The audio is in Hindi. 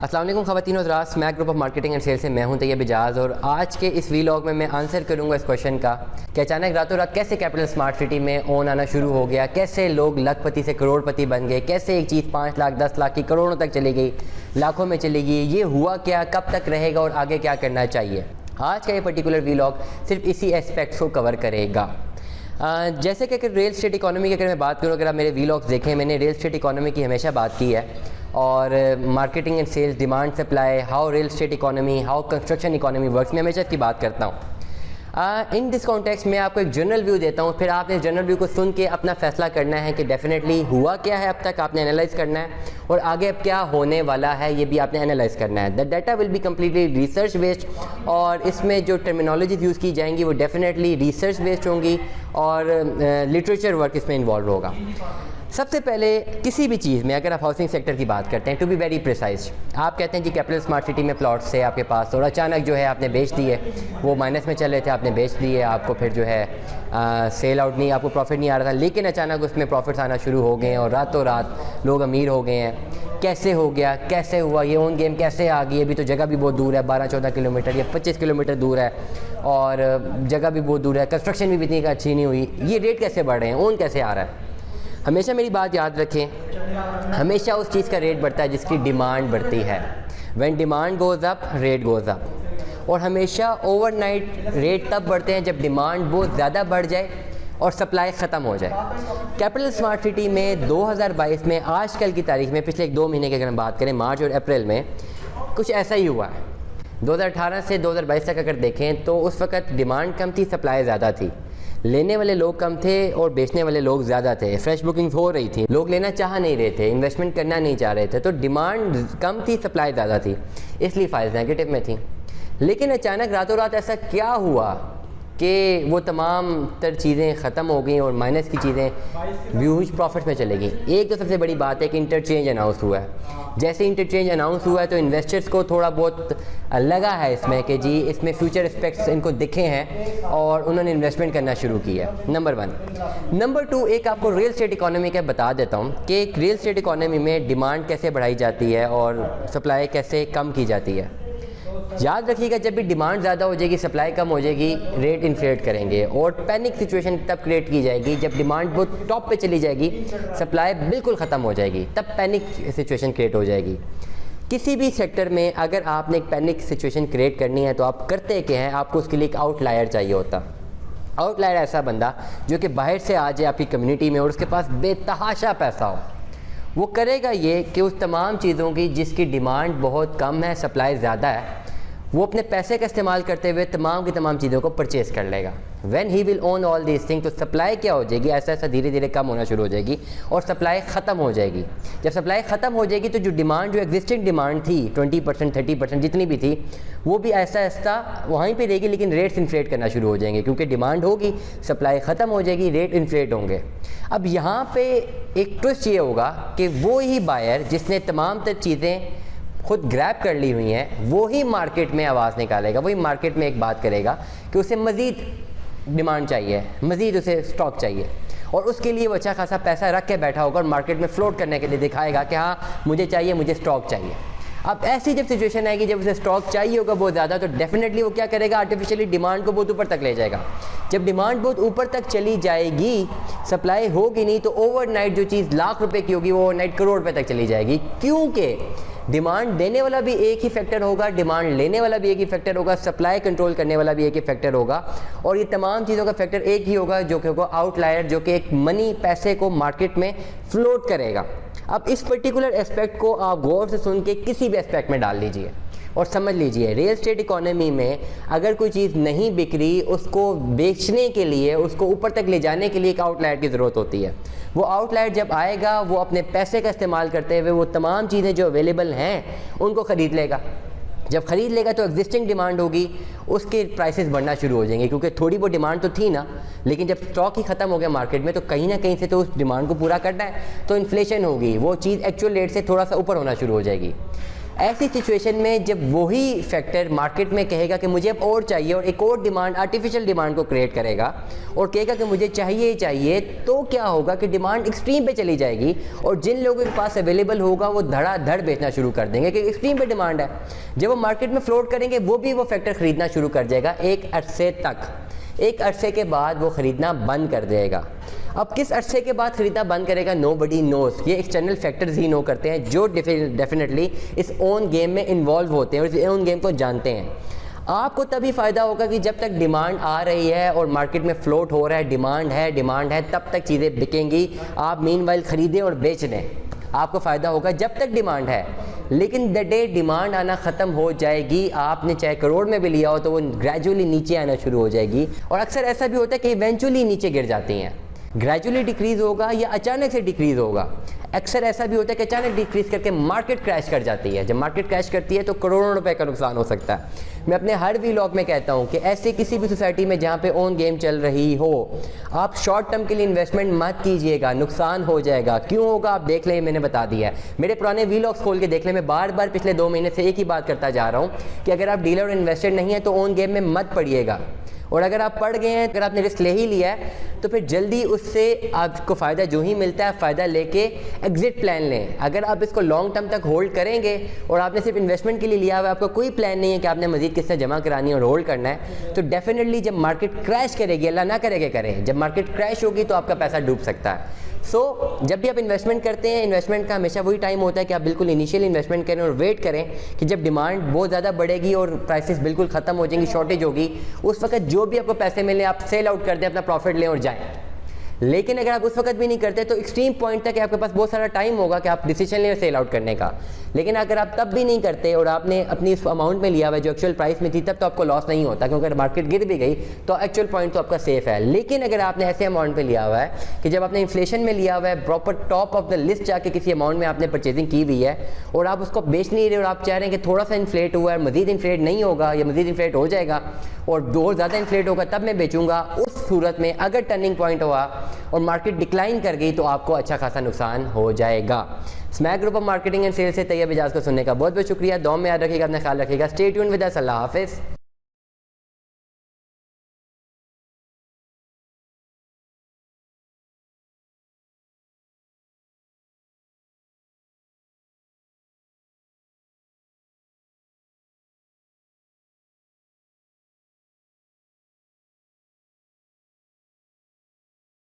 अस्सलाम वालेकुम ख़वातीन और हज़रात, Smack group of marketing and sales से मैं हूं तैयब इजाज़। और आज के इस वीलॉग में मैं आंसर करूंगा इस क्वेश्चन का कि अचानक रातों रात कैसे कैपिटल स्मार्ट सिटी में ओन आना शुरू हो गया, कैसे लोग लखपति से करोड़पति बन गए, कैसे एक चीज़ 5 लाख 10 लाख की करोड़ों तक चली गई, लाखों में चली गई, ये हुआ क्या, कब तक रहेगा और आगे क्या करना चाहिए। आज का ये पर्टिकुलर वीलॉग सिर्फ इसी एस्पेक्ट्स को कवर करेगा। जैसे कि अगर रियल स्टेट इकोनॉमी की अगर मैं बात करूँ, अगर आप मेरे वीलॉग्स देखें, मैंने रियल स्टेट इकोनॉमी की हमेशा बात की है और marketing and sales, demand supply, how real estate economy, how construction economy works, मैं हमेशा इसकी बात करता हूँ। इन दिस कॉन्टेक्स्ट में आपको एक जनरल व्यू देता हूँ, फिर आपने जनरल व्यू को सुन के अपना फैसला करना है कि डेफिनेटली हुआ क्या है अब तक, आपने एनालाइज करना है और आगे अब क्या होने वाला है ये भी आपने एनालाइज करना है। The data will be completely research based और इसमें जो टर्मिनोलॉजीज यूज़ की जाएंगी वो डेफिनेटली रिसर्च बेस्ड होंगी और लिटरेचर वर्क इसमें इन्वॉल्व होगा। सबसे पहले किसी भी चीज़ में अगर आप हाउसिंग सेक्टर की बात करते हैं, टू बी वेरी प्रिसाइज, आप कहते हैं जी कैपिटल स्मार्ट सिटी में प्लॉट्स थे आपके पास और अचानक जो है आपने बेच दिए, वो माइनस में चल रहे थे, आपने बेच दिए, आपको फिर जो है सेल आउट नहीं, आपको प्रॉफिट नहीं आ रहा था, लेकिन अचानक उसमें प्रॉफिट्स आना शुरू हो गए और रातों रात लोग अमीर हो गए हैं। कैसे हो गया, कैसे हुआ, ये ओन गेम कैसे आ गई? अभी तो जगह भी बहुत दूर है, 12-14 किलोमीटर या 25 किलोमीटर दूर है और जगह भी बहुत दूर है, कंस्ट्रक्शन भी इतनी अच्छी नहीं हुई, ये रेट कैसे बढ़ रहे हैं, ओन कैसे आ रहा है? हमेशा मेरी बात याद रखें, हमेशा उस चीज़ का रेट बढ़ता है जिसकी डिमांड बढ़ती है। When demand goes up, rate goes up. और हमेशा ओवरनाइट रेट तब बढ़ते हैं जब डिमांड बहुत ज़्यादा बढ़ जाए और सप्लाई ख़त्म हो जाए। कैपिटल स्मार्ट सिटी में 2022 में आजकल की तारीख में, पिछले 1-2 महीने की अगर हम बात करें, मार्च और अप्रैल में कुछ ऐसा ही हुआ है। 2018 से 2022 तक अगर देखें तो उस वक़्त डिमांड कम थी, सप्लाई ज़्यादा थी, लेने वाले लोग कम थे और बेचने वाले लोग ज़्यादा थे, फ्रेश बुकिंग्स हो रही थी, लोग लेना चाह नहीं रहे थे, इन्वेस्टमेंट करना नहीं चाह रहे थे, तो डिमांड कम थी, सप्लाई ज़्यादा थी, इसलिए फाइल्स नेगेटिव में थी। लेकिन अचानक रातों रात ऐसा क्या हुआ कि वो तमाम तर चीज़ें ख़त्म हो गई और माइनस की चीज़ें ह्यूज प्रॉफिट्स में चले गई। एक तो सबसे बड़ी बात है कि इंटरचेंज अनाउंस हुआ है। जैसे इंटरचेंज अनाउंस हुआ है तो इन्वेस्टर्स को थोड़ा बहुत लगा है इसमें कि जी इसमें फ्यूचर एस्पेक्ट्स इनको दिखे हैं और उन्होंने इन्वेस्टमेंट करना शुरू की है, नंबर 1। नंबर 2, एक आपको रियल स्टेट इकोनॉमी का बता देता हूँ कि एक रियल स्टेट इकोनॉमी में डिमांड कैसे बढ़ाई जाती है और सप्लाई कैसे कम की जाती है। याद रखिएगा, जब भी डिमांड ज़्यादा हो जाएगी, सप्लाई कम हो जाएगी, रेट इन्फ्लेट करेंगे और पैनिक सिचुएशन तब क्रिएट की जाएगी जब डिमांड बहुत टॉप पे चली जाएगी, सप्लाई बिल्कुल ख़त्म हो जाएगी, तब पैनिक सिचुएशन क्रिएट हो जाएगी। किसी भी सेक्टर में अगर आपने एक पैनिक सिचुएशन क्रिएट करनी है तो आप करते क्या हैं, आपको उसके लिए एक आउटलायर चाहिए होता। आउटलायर ऐसा बंदा जो कि बाहर से आ जाए आपकी कम्युनिटी में और उसके पास बेतहाशा पैसा हो। वो करेगा ये कि उस तमाम चीज़ों की जिसकी डिमांड बहुत कम है, सप्लाई ज़्यादा है, वो अपने पैसे का इस्तेमाल करते हुए तमाम की तमाम चीज़ों को परचेज़ कर लेगा। When he will own all these thing, तो सप्लाई क्या हो जाएगी, ऐसा ऐसा धीरे धीरे कम होना शुरू हो जाएगी और सप्लाई ख़त्म हो जाएगी। जब सप्लाई ख़त्म हो जाएगी तो जो डिमांड, जो एग्जिस्टिंग डिमांड थी 20% 30% जितनी भी थी, वो भी ऐसा ऐसा वहीं पे रहेगी, लेकिन रेट्स इन्फ्लेट करना शुरू हो जाएंगे क्योंकि डिमांड होगी, सप्लाई ख़त्म हो जाएगी, रेट इन्फ्लेट होंगे। अब यहाँ पे एक ट्विस्ट ये होगा कि वो ही बायर जिसने तमाम तर चीज़ें खुद ग्रैब कर ली हुई हैं, वो ही मार्केट में आवाज़ निकालेगा, वही मार्केट में एक बात करेगा कि उसे मज़ीद डिमांड चाहिए, मज़ीद उसे स्टॉक चाहिए और उसके लिए वो अच्छा खासा पैसा रख के बैठा होगा और मार्केट में फ्लोट करने के लिए दिखाएगा कि हाँ मुझे चाहिए, मुझे स्टॉक चाहिए। अब ऐसी जब सिचुएशन आएगी जब उसे स्टॉक चाहिए होगा बहुत ज़्यादा, तो डेफिनेटली वो क्या करेगा, आर्टिफिशियली डिमांड को बहुत ऊपर तक ले जाएगा। जब डिमांड बहुत ऊपर तक चली जाएगी, सप्लाई होगी नहीं, तो ओवरनाइट जो चीज़ लाख रुपए की होगी वो ओवरनाइट करोड़ रुपए तक चली जाएगी, क्योंकि डिमांड देने वाला भी एक ही फैक्टर होगा, डिमांड लेने वाला भी एक ही फैक्टर होगा, सप्लाई कंट्रोल करने वाला भी एक ही फैक्टर होगा और ये तमाम चीज़ों का फैक्टर एक ही होगा जो कि होगा आउटलायर, जो कि एक मनी, पैसे को मार्केट में फ्लोट करेगा। अब इस पर्टिकुलर एस्पेक्ट को आप गौर से सुन के किसी भी एस्पेक्ट में डाल लीजिए और समझ लीजिए, रियल स्टेट इकोनॉमी में अगर कोई चीज़ नहीं बिक रही, उसको बेचने के लिए, उसको ऊपर तक ले जाने के लिए एक आउटलायर की ज़रूरत होती है। वो आउटलायर जब आएगा, वो अपने पैसे का इस्तेमाल करते हुए वो तमाम चीज़ें जो अवेलेबल हैं उनको ख़रीद लेगा। जब ख़रीद लेगा तो एग्जिस्टिंग डिमांड होगी, उसके प्राइसेस बढ़ना शुरू हो जाएंगे क्योंकि थोड़ी बहुत डिमांड तो थी ना, लेकिन जब स्टॉक ही ख़त्म हो गया मार्केट में तो कहीं ना कहीं से तो उस डिमांड को पूरा करना है, तो इन्फ्लेशन होगी, वो चीज़ एक्चुअल रेट से थोड़ा सा ऊपर होना शुरू हो जाएगी। ऐसी सिचुएशन में जब वही फैक्टर मार्केट में कहेगा कि मुझे अब और चाहिए और एक और डिमांड, आर्टिफिशियल डिमांड को क्रिएट करेगा और कहेगा कि मुझे चाहिए ही चाहिए, तो क्या होगा कि डिमांड एक्सट्रीम पे चली जाएगी और जिन लोगों के पास अवेलेबल होगा वो धड़ाधड़ बेचना शुरू कर देंगे कि एक्सट्रीम पे डिमांड है। जब वो मार्केट में फ्लोट करेंगे वो भी वो फैक्टर ख़रीदना शुरू कर जाएगा एक अरसे तक। एक अरसे के बाद वो ख़रीदना बंद कर देगा। अब किस अरसे के बाद ख़रीदना बंद करेगा, नोबडी नोज़। ये एक्सटर्नल फैक्टर्स ही नो करते हैं जो डेफिनेटली इस ओन गेम में इन्वॉल्व होते हैं और इस ओन गेम को जानते हैं। आपको तभी फ़ायदा होगा कि जब तक डिमांड आ रही है और मार्केट में फ्लोट हो रहा है, डिमांड है, तब तक चीज़ें बिकेंगी। आप मीनवाइल ख़रीदें और बेच दें, आपको फ़ायदा होगा जब तक डिमांड है। लेकिन द डे डिमांड आना ख़त्म हो जाएगी, आपने चाहे करोड़ में भी लिया हो तो वो ग्रेजुअली नीचे आना शुरू हो जाएगी। और अक्सर ऐसा भी होता है कि इवेंचुअली नीचे गिर जाती हैं। ग्रेजुअली डिक्रीज़ होगा या अचानक से डिक्रीज़ होगा। अक्सर ऐसा भी होता है कि अचानक डिक्रीज़ करके मार्केट क्रैश कर जाती है। जब मार्केट क्रैश करती है तो करोड़ों रुपए का नुकसान हो सकता है। मैं अपने हर व्लॉग में कहता हूँ कि ऐसे किसी भी सोसाइटी में जहाँ पे ओन गेम चल रही हो, आप शॉर्ट टर्म के लिए इन्वेस्टमेंट मत कीजिएगा, नुकसान हो जाएगा। क्यों होगा आप देख लें, मैंने बता दिया है। मेरे पुराने व्लॉग्स खोल के देख लें, मैं बार बार पिछले 2 महीने से एक ही बात करता जा रहा हूँ कि अगर आप डीलर और इन्वेस्टेड नहीं है तो ओन गेम में मत पड़िएगा। और अगर आप पढ़ गए हैं, अगर आपने रिस्क ले ही लिया है तो फिर जल्दी उससे आपको फ़ायदा जो ही मिलता है फ़ायदा लेके एग्जिट प्लान लें। अगर आप इसको लॉन्ग टर्म तक होल्ड करेंगे और आपने सिर्फ इन्वेस्टमेंट के लिए लिया हुआ है, आपको कोई प्लान नहीं है कि आपने मज़ीद किस्तें जमा करानी है और होल्ड करना है, तो डेफिनेटली जब मार्केट क्रैश करेगी, अल्लाह ना करेगा करे, जब मार्केट क्रैश होगी तो आपका पैसा डूब सकता है। जब भी आप इन्वेस्टमेंट करते हैं, इन्वेस्टमेंट का हमेशा वही टाइम होता है कि आप बिल्कुल इनिशियल इन्वेस्टमेंट करें और वेट करें कि जब डिमांड बहुत ज़्यादा बढ़ेगी और प्राइसेस बिल्कुल ख़त्म हो जाएंगी, शॉर्टेज होगी, उस वक्त जो भी आपको पैसे मिले आप सेल आउट कर दें, अपना प्रॉफिट लें और जाएं। लेकिन अगर आप उस वक्त भी नहीं करते तो एक्सट्रीम पॉइंट तक आपके पास बहुत सारा टाइम होगा कि आप डिसीजन लें सेल आउट करने का। लेकिन अगर आप तब भी नहीं करते और आपने अपनी इस अमाउंट में लिया हुआ है जो एक्चुअल प्राइस में थी, तब तो आपको लॉस नहीं होता, क्योंकि अगर मार्केट गिर भी गई तो एक्चुअल पॉइंट तो आपका सेफ है। लेकिन अगर आपने ऐसे अमाउंट पे लिया हुआ है कि जब आपने इन्फ्लेशन में लिया हुआ है, proper top of the list जाके किसी अमाउंट में आपने परचेजिंग की हुई है और आप उसको बेच नहीं रहे और आप चाह रहे हैं कि थोड़ा सा इन्फ्लेट हुआ है, मजीद इन्फ्लेट नहीं होगा या मजीद इन्फ्लेट हो जाएगा और बहुत ज़्यादा इन्फ्लेट होगा तब मैं बेचूंगा, उस सूरत में अगर टर्निंग पॉइंट हुआ और मार्केट डिक्लाइन कर गई तो आपको अच्छा खासा नुकसान हो जाएगा। Smack group of marketing and sales से तैयब इजाज़ को सुनने का बहुत बहुत शुक्रिया। दुआ में याद रखिएगा, अपना ख्याल रखिएगा। Stay tuned with us. अल्लाह हाफिज़।